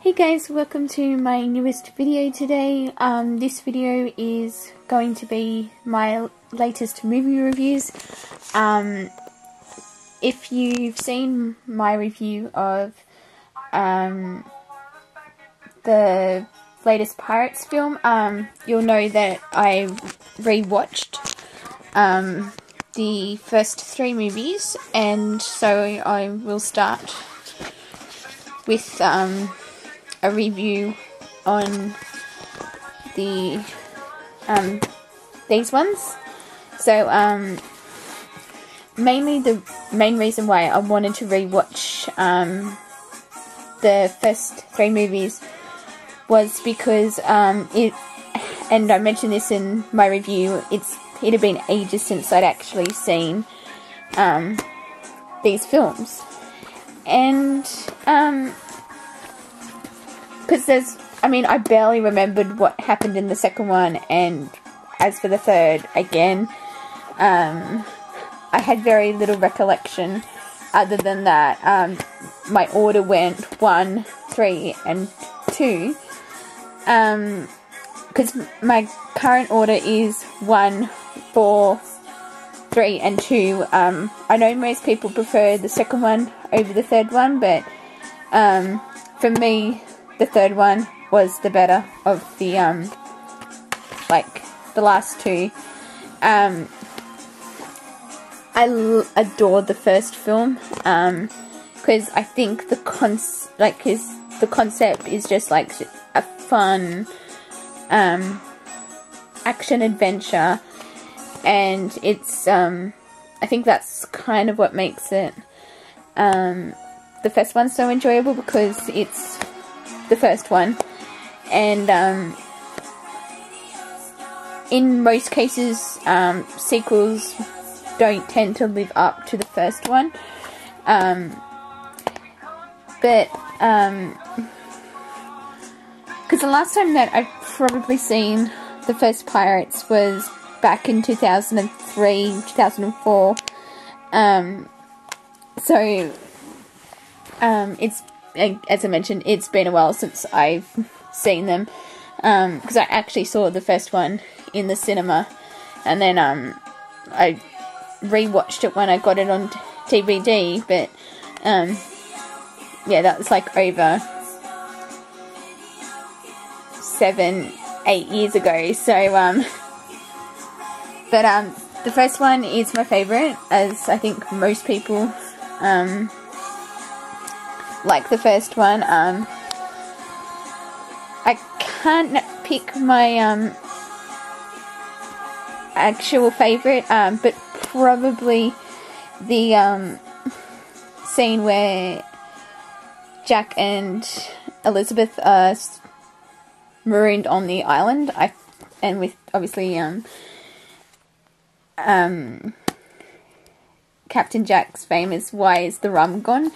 Hey guys, welcome to my newest video today. This video is going to be my latest movie reviews. If you've seen my review of the latest Pirates film, you'll know that I rewatched the first three movies, and so I will start with a review on the these ones. So mainly the main reason why I wanted to rewatch the first three movies was because and I mentioned this in my review, it had been ages since I'd actually seen these films, and because I barely remembered what happened in the second one, and as for the third, again, I had very little recollection other than that my order went 1, 3, and 2, because my current order is 1, 4, 3, and 2. I know most people prefer the second one over the third one, but for me, the third one was the better of the the last two. I adored the first film because I think the concept is just like a fun action adventure, and it's I think that's kind of what makes it the first one so enjoyable, because it's the first one, and in most cases sequels don't tend to live up to the first one, but because the last time that I've probably seen the first Pirates was back in 2003, 2004, so it's, as I mentioned, it's been a while since I've seen them, because I actually saw the first one in the cinema, and then I rewatched it when I got it on DVD, but yeah, that was like over 7-8 years ago, so but the first one is my favourite, as I think most people like the first one. I can't pick my actual favourite, but probably the scene where Jack and Elizabeth are marooned on the island, and with obviously Captain Jack's famous "Why is the rum gone?"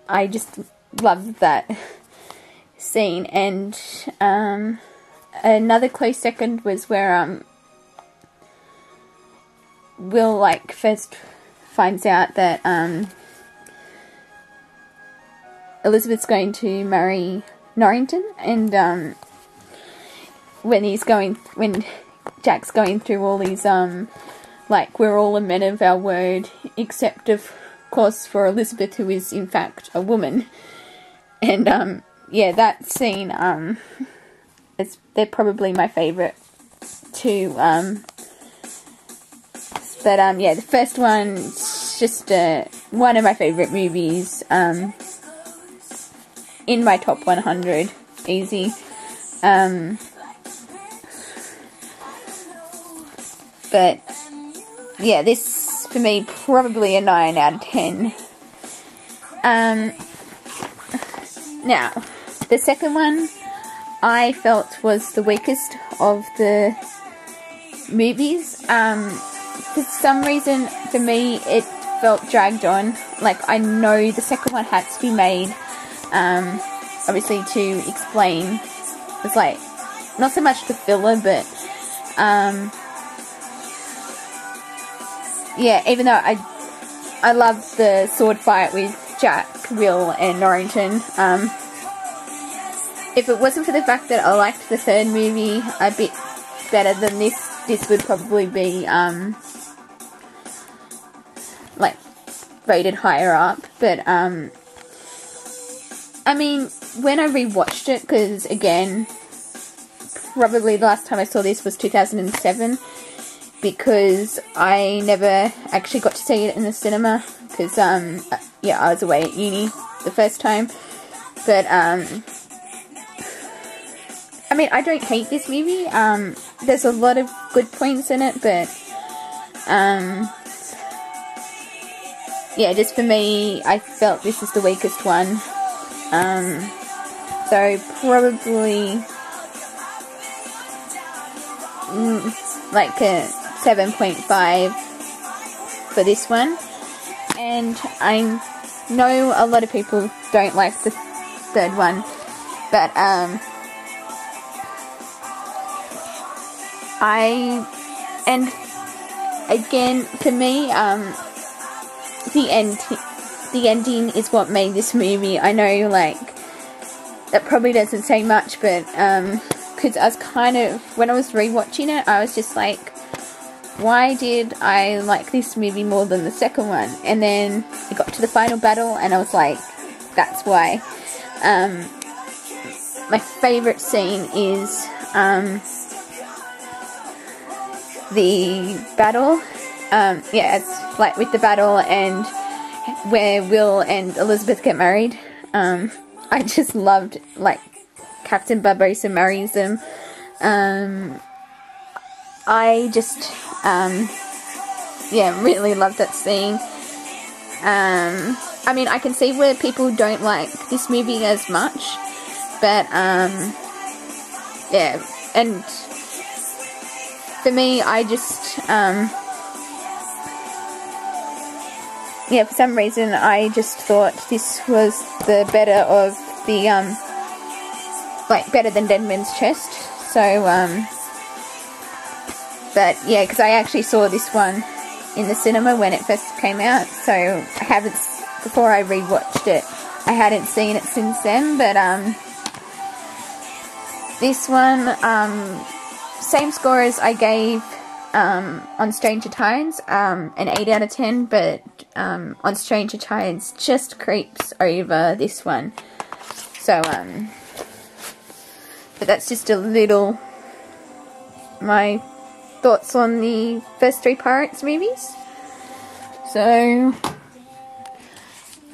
I just loved that scene, and another close second was where Will first finds out that Elizabeth's going to marry Norrington, and when Jack's going through all these we're all a men of our word, except of course for Elizabeth, who is in fact a woman, and yeah, that scene they're probably my favourite too, but yeah, the first one's just one of my favourite movies, in my top 100 easy, but yeah, this for me probably a 9 out of 10. Now, the second one I felt was the weakest of the movies. For some reason, for me, it felt dragged on. I know the second one had to be made, obviously to explain. It's not so much the filler, but yeah, even though I love the sword fight with Jack, Will, and Norrington. If it wasn't for the fact that I liked the third movie a bit better than this would probably be, like, rated higher up. But, I mean, when I rewatched it, because, again, probably the last time I saw this was 2007, because I never actually got to see it in the cinema, because, yeah, I was away at uni the first time. But, I mean, I don't hate this movie. There's a lot of good points in it, but, yeah, just for me, I felt this is the weakest one. So probably like a 7.5 for this one. And I know a lot of people don't like the third one, but and again, for me, the ending is what made this movie. I know, like, that probably doesn't say much, but because I was kind of, when I was rewatching it, I was just like, why did I like this movie more than the second one? And then it got to the final battle, and I was like, that's why. My favourite scene is the battle. Yeah, it's like with the battle and where Will and Elizabeth get married. I just loved, like, Captain Barbossa marries them. I just, yeah, really loved that scene. I mean, I can see where people don't like this movie as much, but, yeah, and for me, I just, yeah, for some reason, I just thought this was the better of the, like, better than Dead Man's Chest. So, but yeah, because I actually saw this one in the cinema when it first came out, so I haven't, before I rewatched it, I hadn't seen it since then. But, this one, same score as I gave on Stranger Tides, an 8 out of 10, but on Stranger Tides just creeps over this one. So, but that's just a little, my thoughts on the first 3 Pirates movies. So,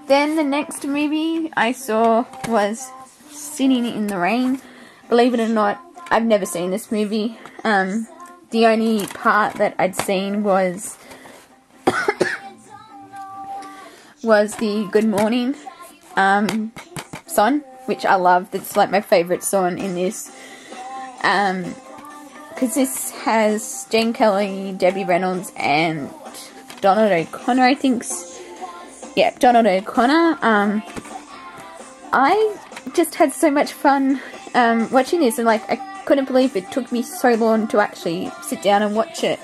then the next movie I saw was Singin in the Rain. Believe it or not, I've never seen this movie. The only part that I'd seen was the Good Morning song, which I love. It's like my favourite song in this. Because this has Gene Kelly, Debbie Reynolds, and Donald O'Connor, I think. Yeah, Donald O'Connor. I just had so much fun watching this, and like, I couldn't believe it took me so long to actually sit down and watch it.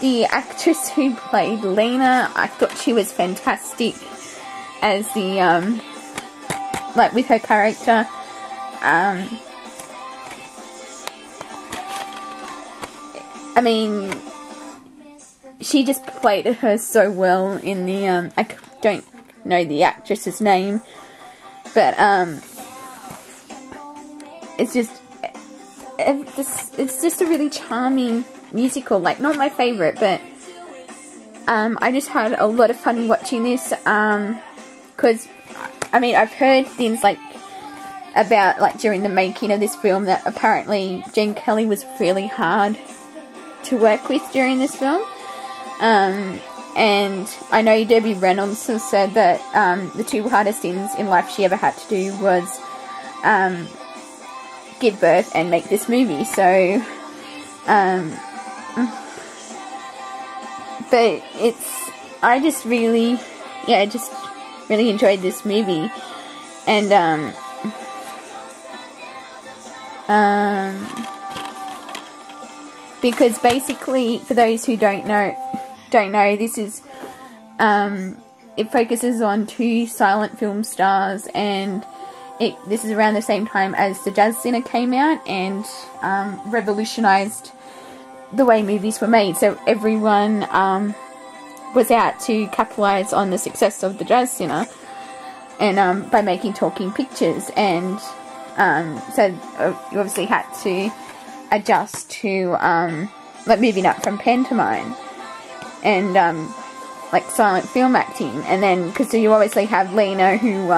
The actress who played Lena, I thought she was fantastic as the, like, with her character. I mean, she just played her so well in the, I don't know the actress's name, but, it's just a really charming musical. Like, not my favourite, but I just had a lot of fun watching this, because, I mean, I've heard things, like, about, like, during the making of this film, that apparently Gene Kelly was really hard to work with during this film, and I know Debbie Reynolds has said that the 2 hardest things in life she ever had to do was give birth and make this movie. So, but I just really, yeah, I just really enjoyed this movie, and because basically, for those who don't know, this is it focuses on two silent film stars, and this is around the same time as the Jazz Singer came out and revolutionized the way movies were made. So everyone was out to capitalize on the success of the Jazz Singer, and by making talking pictures, and so you obviously had to adjust to like moving up from pantomime and like silent film acting, and then because you obviously have Lena, who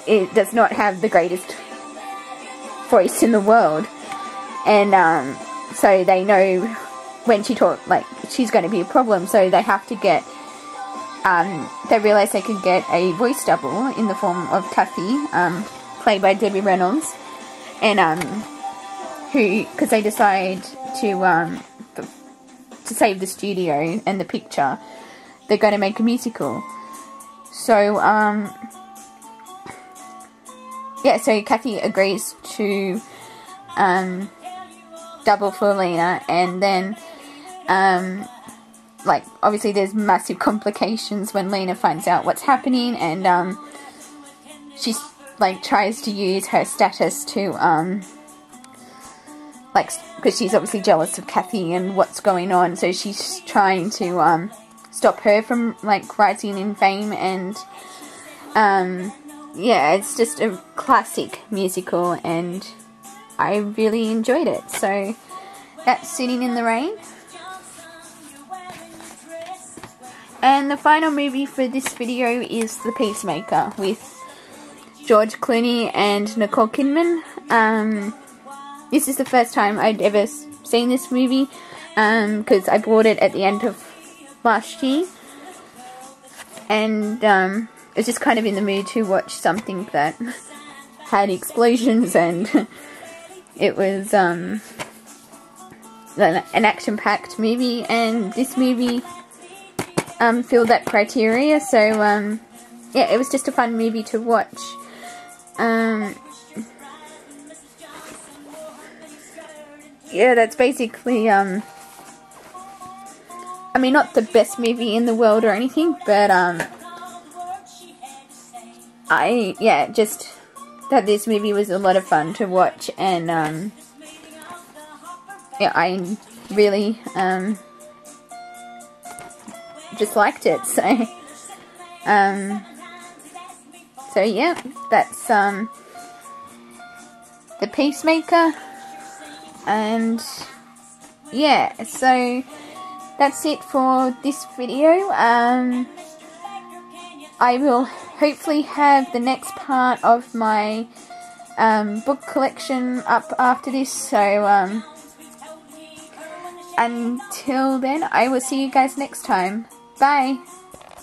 it does not have the greatest voice in the world, and so they know when she talks, like, she's going to be a problem, so they have to get they realise they could get a voice double in the form of Kathy, played by Debbie Reynolds, and who, because they decide to save the studio and the picture, they're going to make a musical. So yeah, so Kathy agrees to double for Lena, and then like, obviously there's massive complications when Lena finds out what's happening, and she's like tries to use her status to like, because she's obviously jealous of Kathy and what's going on, so she's trying to stop her from like rising in fame, and yeah, it's just a classic musical and I really enjoyed it. So that's Singin in the Rain. And the final movie for this video is The Peacemaker with George Clooney and Nicole Kidman. This is the first time I'd ever seen this movie, because I bought it at the end of last year, and I was just kind of in the mood to watch something that had explosions, and it was an action-packed movie, and this movie filled that criteria. So yeah, it was just a fun movie to watch. Yeah, that's basically I mean, not the best movie in the world or anything, but just that this movie was a lot of fun to watch, and yeah, I really just liked it. So so yeah, that's The Peacemaker, and yeah, so that's it for this video. I will hopefully have the next part of my book collection up after this, so until then, I will see you guys next time. Bye!